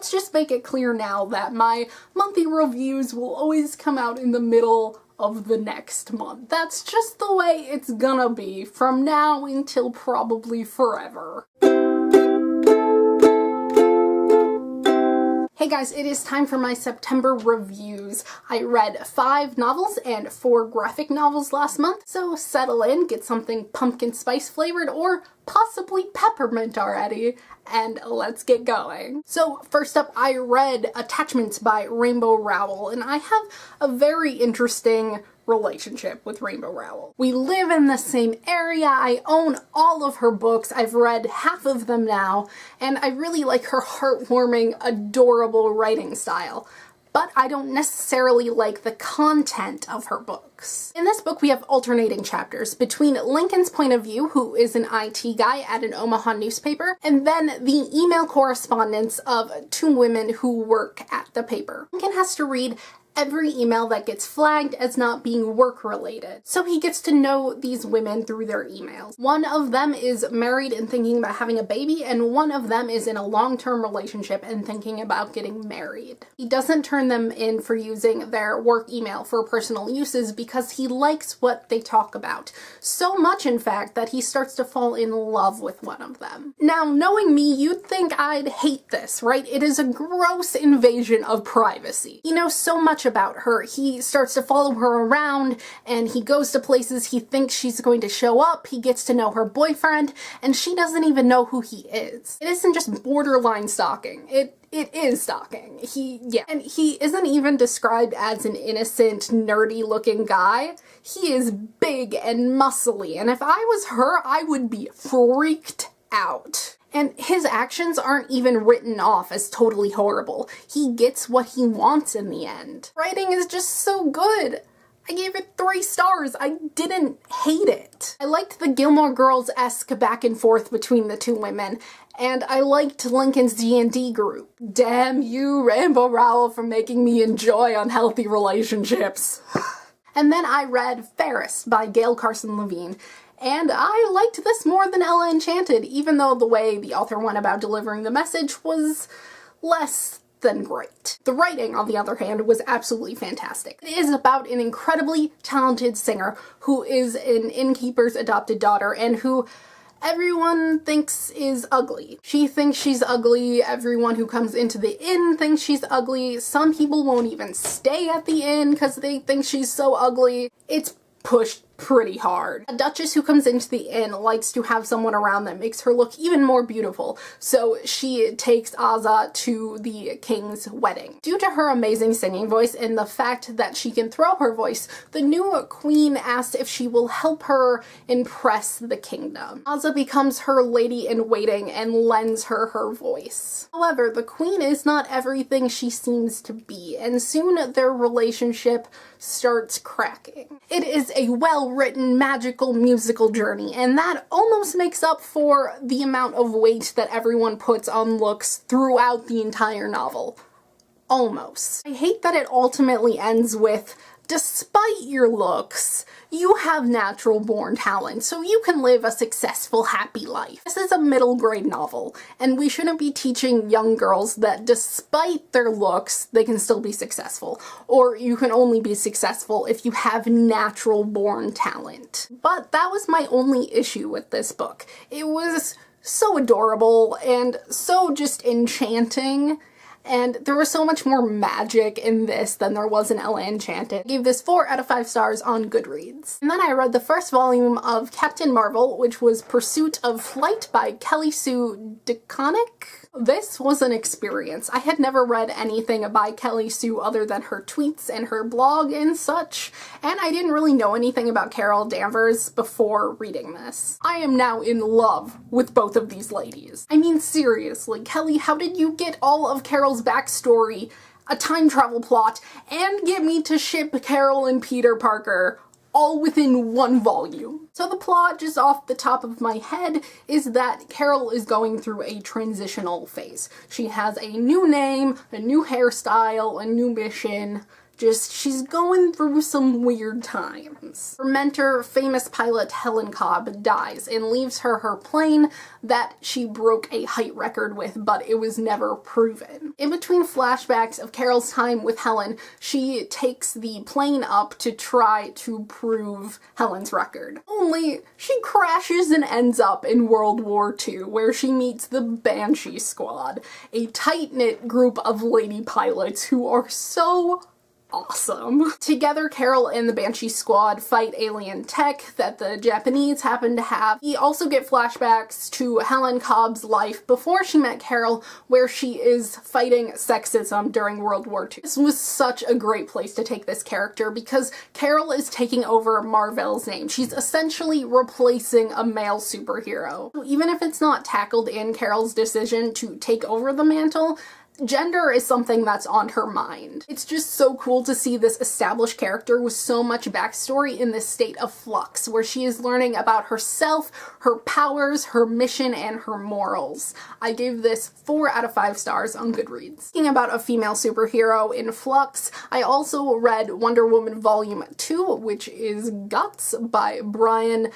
let's just make it clear now that my monthly reviews will always come out in the middle of the next month. That's just the way it's gonna be from now until probably forever. Hey guys, it is time for my September reviews. I read 5 novels and 4 graphic novels last month, so settle in, get something pumpkin spice flavored or possibly peppermint already, and let's get going. So first up, I read Attachments by Rainbow Rowell, and I have a very interesting relationship with Rainbow Rowell. We live in the same area, I own all of her books, I've read half of them now, and I really like her heartwarming, adorable writing style. But I don't necessarily like the content of her books. In this book, we have alternating chapters between Lincoln's point of view, who is an IT guy at an Omaha newspaper, and then the email correspondence of 2 women who work at the paper. Lincoln has to read every email that gets flagged as not being work-related. So he gets to know these women through their emails. One of them is married and thinking about having a baby, and one of them is in a long-term relationship and thinking about getting married. He doesn't turn them in for using their work email for personal uses because he likes what they talk about. So much, in fact, that he starts to fall in love with one of them. Now, knowing me, you'd think I'd hate this, right? It is a gross invasion of privacy. He knows so much about her. He starts to follow her around and he goes to places he thinks she's going to show up. He gets to know her boyfriend and she doesn't even know who he is. It isn't just borderline stalking. It is stalking. And he isn't even described as an innocent, nerdy looking guy. He is big and muscly, and if I was her, I would be freaked out. And his actions aren't even written off as totally horrible. He gets what he wants in the end. Writing is just so good. I gave it 3 stars. I didn't hate it. I liked the Gilmore Girls-esque back and forth between the 2 women, and I liked Lincoln's D&D group. Damn you, Rainbow Rowell, for making me enjoy unhealthy relationships. And then I read Ferris by Gail Carson Levine. And I liked this more than Ella Enchanted, even though the way the author went about delivering the message was less than great. The writing, on the other hand, was absolutely fantastic. It is about an incredibly talented singer who is an innkeeper's adopted daughter and who everyone thinks is ugly. She thinks she's ugly, everyone who comes into the inn thinks she's ugly, some people won't even stay at the inn because they think she's so ugly. It's pushed pretty hard. A duchess who comes into the inn likes to have someone around that makes her look even more beautiful, so she takes Azza to the king's wedding. Due to her amazing singing voice and the fact that she can throw her voice, the new queen asks if she will help her impress the kingdom. Azza becomes her lady-in-waiting and lends her her voice. However, the queen is not everything she seems to be, and soon their relationship starts cracking. It is a well-written magical musical journey, and that almost makes up for the amount of weight that everyone puts on looks throughout the entire novel. Almost. I hate that it ultimately ends with, despite your looks, you have natural born talent, so you can live a successful, happy life. This is a middle grade novel, and we shouldn't be teaching young girls that despite their looks, they can still be successful, or you can only be successful if you have natural born talent. But that was my only issue with this book. It was so adorable and so just enchanting. And there was so much more magic in this than there was in Ella Enchanted. I gave this 4 out of 5 stars on Goodreads. And then I read the first volume of Captain Marvel, which was Pursuit of Flight by Kelly Sue DeConnick. This was an experience. I had never read anything by Kelly Sue other than her tweets and her blog and such, and I didn't really know anything about Carol Danvers before reading this. I am now in love with both of these ladies. I mean, seriously, Kelly, how did you get all of Carol's backstory, a time travel plot, and get me to ship Carol and Peter Parker all within 1 volume? So the plot, just off the top of my head, is that Carol is going through a transitional phase. She has a new name, a new hairstyle, a new mission, she's going through some weird times. Her mentor, famous pilot Helen Cobb, dies and leaves her plane that she broke a height record with, but it was never proven. In between flashbacks of Carol's time with Helen, she takes the plane up to try to prove Helen's record. Only she crashes and ends up in World War II, where she meets the Banshee Squad, a tight-knit group of lady pilots who are so awesome. Together, Carol and the Banshee Squad fight alien tech that the Japanese happen to have. We also get flashbacks to Helen Cobb's life before she met Carol, where she is fighting sexism during World War II. This was such a great place to take this character because Carol is taking over Mar-Vell's name. She's essentially replacing a male superhero. So even if it's not tackled in Carol's decision to take over the mantle, gender is something that's on her mind. It's just so cool to see this established character with so much backstory in this state of flux, where she is learning about herself, her powers, her mission, and her morals. I gave this 4 out of 5 stars on Goodreads. Speaking about a female superhero in flux, I also read Wonder Woman Volume 2, which is Guts by Brian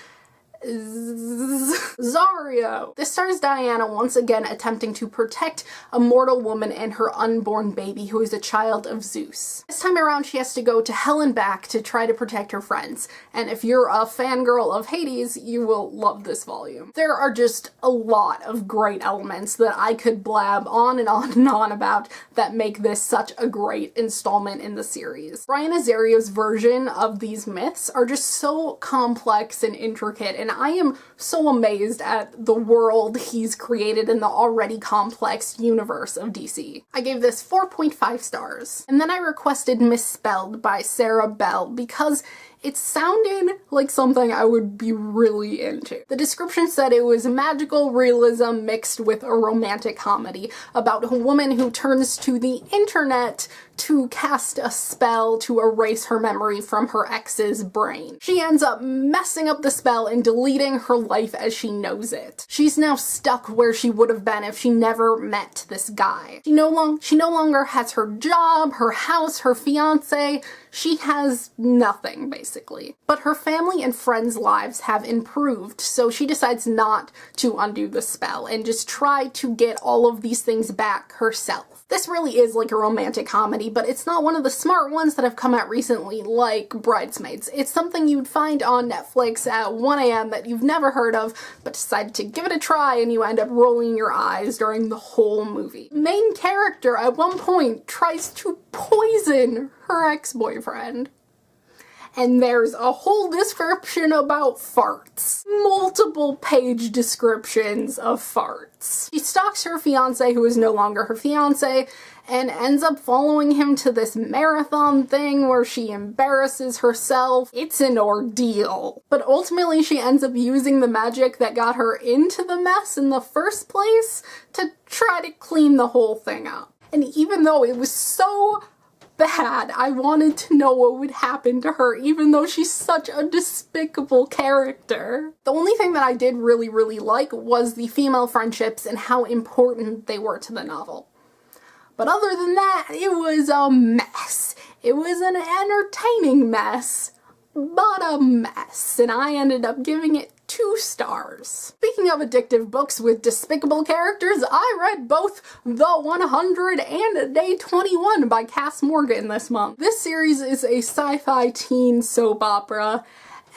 Zario. This stars Diana once again attempting to protect a mortal woman and her unborn baby who is a child of Zeus. This time around she has to go to hell and back to try to protect her friends, and if you're a fangirl of Hades, you will love this volume. There are just a lot of great elements that I could blab on and on and on about that make this such a great installment in the series. Brian Azario's version of these myths are just so complex and intricate, and I am so amazed at the world he's created in the already complex universe of DC. I gave this 4.5 stars. And then I requested Misspelled by Sarah Bell because it sounded like something I would be really into. The description said it was magical realism mixed with a romantic comedy about a woman who turns to the internet to cast a spell to erase her memory from her ex's brain. She ends up messing up the spell and deleting her life as she knows it. She's now stuck where she would have been if she never met this guy. She no longer has her job, her house, her fiance. She has nothing, basically. But her family and friends' lives have improved, so she decides not to undo the spell and just try to get all of these things back herself. This really is like a romantic comedy, but it's not one of the smart ones that have come out recently, like Bridesmaids. It's something you'd find on Netflix at 1 a.m. that you've never heard of, but decide to give it a try and you end up rolling your eyes during the whole movie. The main character at one point tries to poison her ex-boyfriend. And there's a whole description about farts. Multiple page descriptions of farts. She stalks her fiance, who is no longer her fiance, and ends up following him to this marathon thing where she embarrasses herself. It's an ordeal. But ultimately she ends up using the magic that got her into the mess in the first place to try to clean the whole thing up. And even though it was so bad, I wanted to know what would happen to her, even though she's such a despicable character. The only thing that I did really like was the female friendships and how important they were to the novel. But other than that, it was a mess. It was an entertaining mess, but a mess, and I ended up giving it 2 stars. Speaking of addictive books with despicable characters, I read both The 100 and Day 21 by Cass Morgan this month. This series is a sci-fi teen soap opera,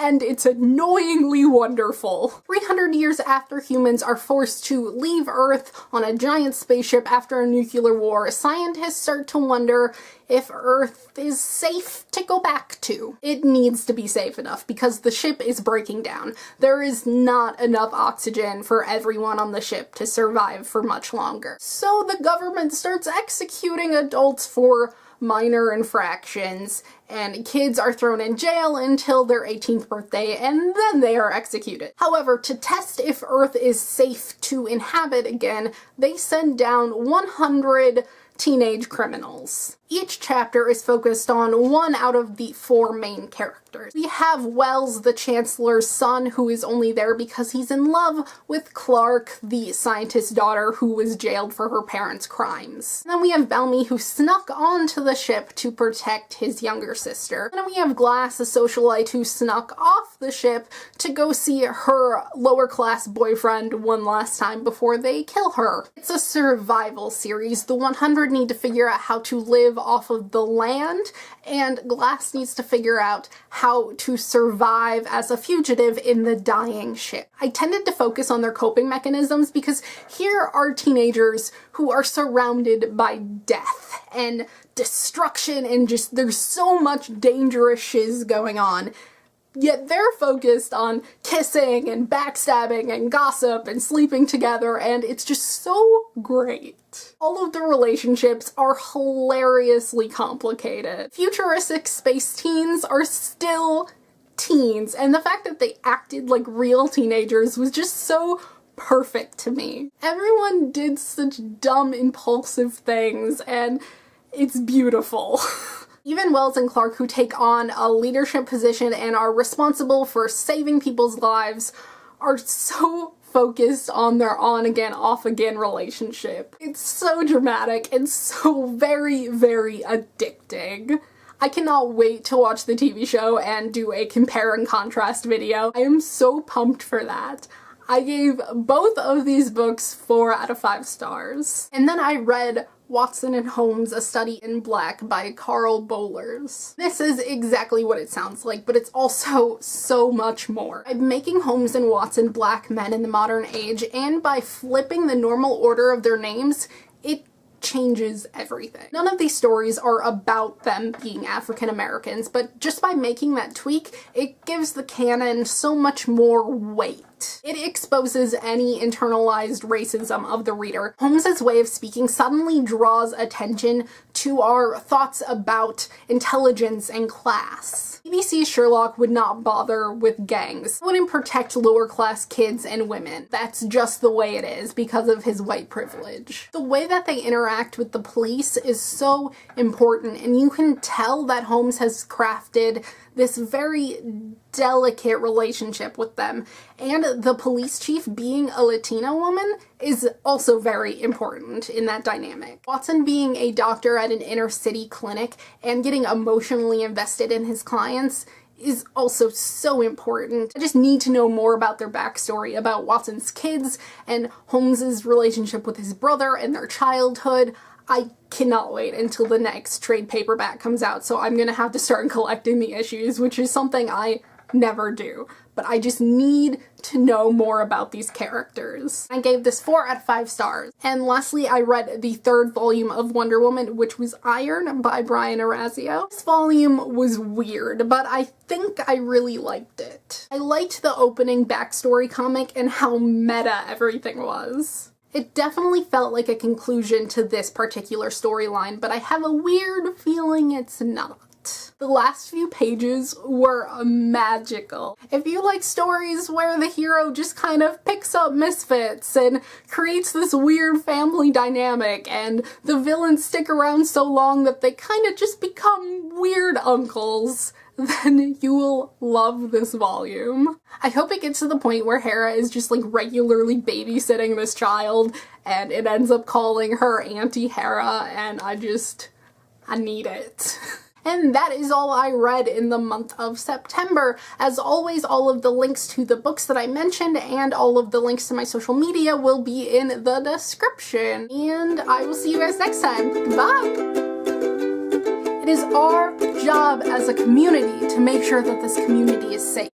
and it's annoyingly wonderful. 300 years after humans are forced to leave Earth on a giant spaceship after a nuclear war, scientists start to wonder if Earth is safe to go back to. It needs to be safe enough because the ship is breaking down. There is not enough oxygen for everyone on the ship to survive for much longer. So the government starts executing adults for minor infractions, and kids are thrown in jail until their 18th birthday, and then they are executed. However, to test if Earth is safe to inhabit again, they send down 100 teenage criminals. Each chapter is focused on one out of the 4 main characters. We have Wells, the Chancellor's son, who is only there because he's in love with Clark, the scientist's daughter, who was jailed for her parents' crimes. And then we have Bellamy, who snuck onto the ship to protect his younger sister. And then we have Glass, a socialite who snuck off the ship to go see her lower-class boyfriend one last time before they kill her. It's a survival series. The 100 need to figure out how to live off of the land, and Glass needs to figure out how to survive as a fugitive in the dying ship. I tended to focus on their coping mechanisms because here are teenagers who are surrounded by death and destruction and just there's so much dangerous shiz going on. Yet they're focused on kissing and backstabbing and gossip and sleeping together, and it's just so great. All of the relationships are hilariously complicated. Futuristic space teens are still teens, and the fact that they acted like real teenagers was just so perfect to me. Everyone did such dumb, impulsive things, and it's beautiful. Even Wells and Clark, who take on a leadership position and are responsible for saving people's lives, are so focused on their on-again, off-again relationship. It's so dramatic and so very, very addicting. I cannot wait to watch the TV show and do a compare and contrast video. I am so pumped for that. I gave both of these books 4 out of 5 stars. And then I read Watson and Holmes, A Study in Black by Carl Bohlers. This is exactly what it sounds like, but it's also so much more. By making Holmes and Watson black men in the modern age, and by flipping the normal order of their names, it changes everything. None of these stories are about them being African Americans, but just by making that tweak, it gives the canon so much more weight. It exposes any internalized racism of the reader. Holmes's way of speaking suddenly draws attention to our thoughts about intelligence and class. BBC's Sherlock would not bother with gangs. He wouldn't protect lower-class kids and women. That's just the way it is because of his white privilege. The way that they interact with the police is so important, and you can tell that Holmes has crafted this very delicate relationship with them. And the police chief being a Latina woman is also very important in that dynamic. Watson being a doctor at an inner city clinic and getting emotionally invested in his clients is also so important. I just need to know more about their backstory, about Watson's kids and Holmes's relationship with his brother and their childhood. I cannot wait until the next trade paperback comes out, so I'm gonna have to start collecting the issues, which is something I never do. But I just need to know more about these characters. I gave this 4 out of 5 stars. And lastly, I read the 3rd volume of Wonder Woman, which was Iron by Brian Orazio. This volume was weird, but I think I really liked it. I liked the opening backstory comic and how meta everything was. It definitely felt like a conclusion to this particular storyline, but I have a weird feeling it's not. The last few pages were magical. If you like stories where the hero just kind of picks up misfits and creates this weird family dynamic and the villains stick around so long that they kind of just become weird uncles, then you will love this volume. I hope it gets to the point where Hera is just like regularly babysitting this child and it ends up calling her Auntie Hera, and I need it. And that is all I read in the month of September. As always, all of the links to the books that I mentioned and all of the links to my social media will be in the description. And I will see you guys next time. Goodbye! It is our job as a community to make sure that this community is safe.